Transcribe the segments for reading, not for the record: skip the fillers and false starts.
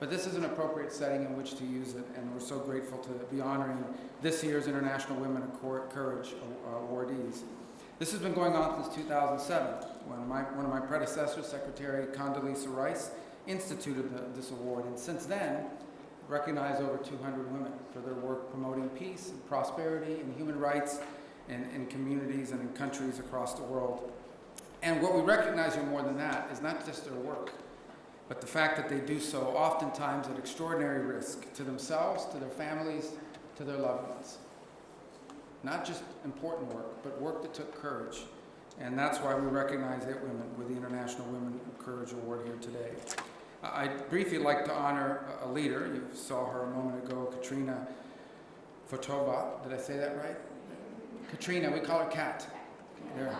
but this is an appropriate setting in which to use it, and we're so grateful to be honoring this year's International Women of Courage awardees. This has been going on since 2007, when one of my predecessors, Secretary Condoleezza Rice, instituted this award, and since then, recognized over 200 women for their work promoting peace and prosperity and human rights in communities and in countries across the world. And what we recognize here more than that is not just their work, but the fact that they do so oftentimes at extraordinary risk to themselves, to their families, to their loved ones. Not just important work, but work that took courage. And that's why we recognize 8 women with the International Women of Courage Award here today. I'd briefly like to honor a leader. You saw her a moment ago, Katrina Fotova. Did I say that right? Katrina, we call her Kat. There.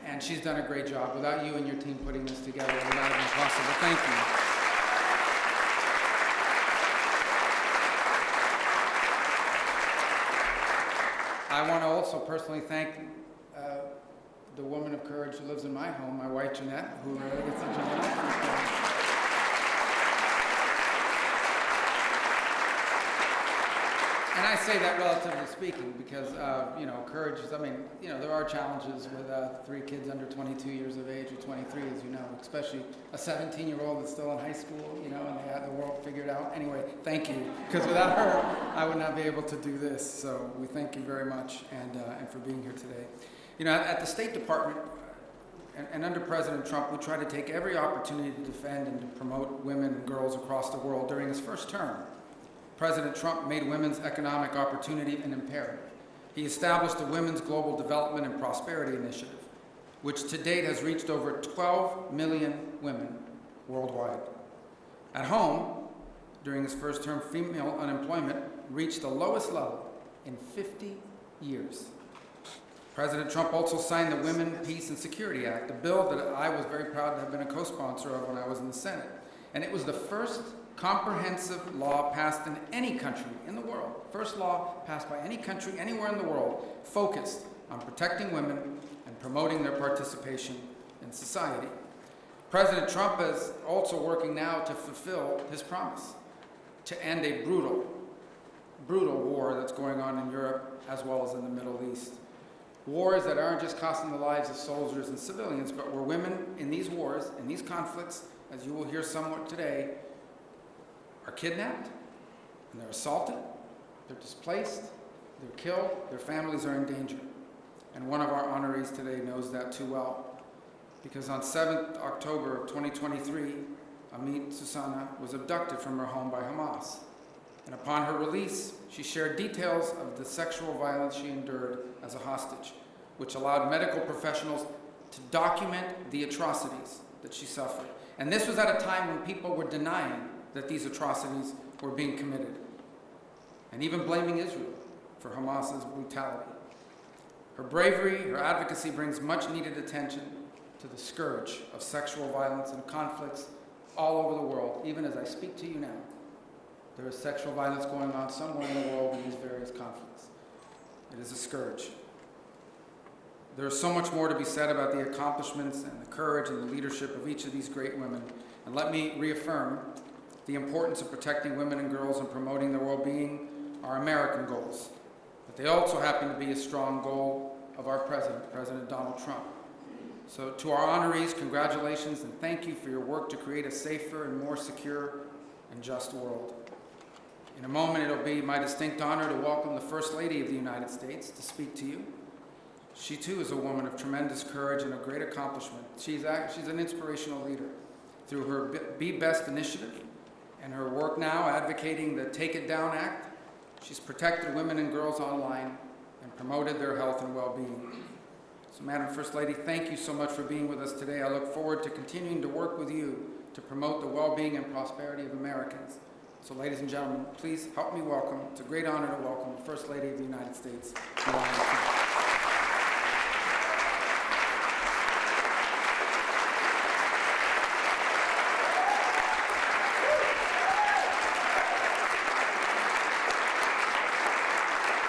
And she's done a great job. Without you and your team putting this together, it would not have been possible. Thank you. I want to also personally thank the woman of courage who lives in my home, my wife Jeanette, who gets a Jeanette. And I say that relatively speaking because, courage is, there are challenges with 3 kids under 22 years of age or 23, as you know, especially a 17-year-old that's still in high school, and they have the world figured out. Anyway, thank you, because without her, I would not be able to do this. So we thank you very much and for being here today. At the State Department and under President Trump, we try to take every opportunity to defend and to promote women and girls across the world. During his first term, President Trump made women's economic opportunity an imperative. He established the Women's Global Development and Prosperity Initiative, which to date has reached over 12 million women worldwide. At home, during his first term, female unemployment reached the lowest level in 50 years. President Trump also signed the Women, Peace, and Security Act, a bill that I was very proud to have been a co-sponsor of when I was in the Senate. And it was the first comprehensive law passed in any country in the world, first law passed by any country anywhere in the world, focused on protecting women and promoting their participation in society. President Trump is also working now to fulfill his promise to end a brutal war that's going on in Europe as well as in the Middle East. Wars that aren't just costing the lives of soldiers and civilians, but where women in these wars, in these conflicts, as you will hear somewhat today, are kidnapped, and they're assaulted, they're displaced, they're killed, their families are in danger. And one of our honorees today knows that too well, because on 7th October of 2023, Amit Susanna was abducted from her home by Hamas. And upon her release, she shared details of the sexual violence she endured as a hostage, which allowed medical professionals to document the atrocities that she suffered. And this was at a time when people were denying that these atrocities were being committed, and even blaming Israel for Hamas's brutality. Her bravery, her advocacy brings much needed attention to the scourge of sexual violence and conflicts all over the world. Even as I speak to you now, there is sexual violence going on somewhere in the world in these various conflicts. It is a scourge. There is so much more to be said about the accomplishments and the courage and the leadership of each of these great women. And let me reaffirm the importance of protecting women and girls and promoting their well-being are American goals. But they also happen to be a strong goal of our president, President Donald Trump. So to our honorees, congratulations and thank you for your work to create a safer and more secure and just world. In a moment, it'll be my distinct honor to welcome the First Lady of the United States to speak to you. She too is a woman of tremendous courage and a great accomplishment. She's an inspirational leader. Through her Be Best initiative and her work now advocating the Take It Down Act, she's protected women and girls online and promoted their health and well-being. So Madam First Lady, thank you so much for being with us today. I look forward to continuing to work with you to promote the well-being and prosperity of Americans. So ladies and gentlemen, please help me welcome, it's a great honor to welcome the First Lady of the United States, Melania.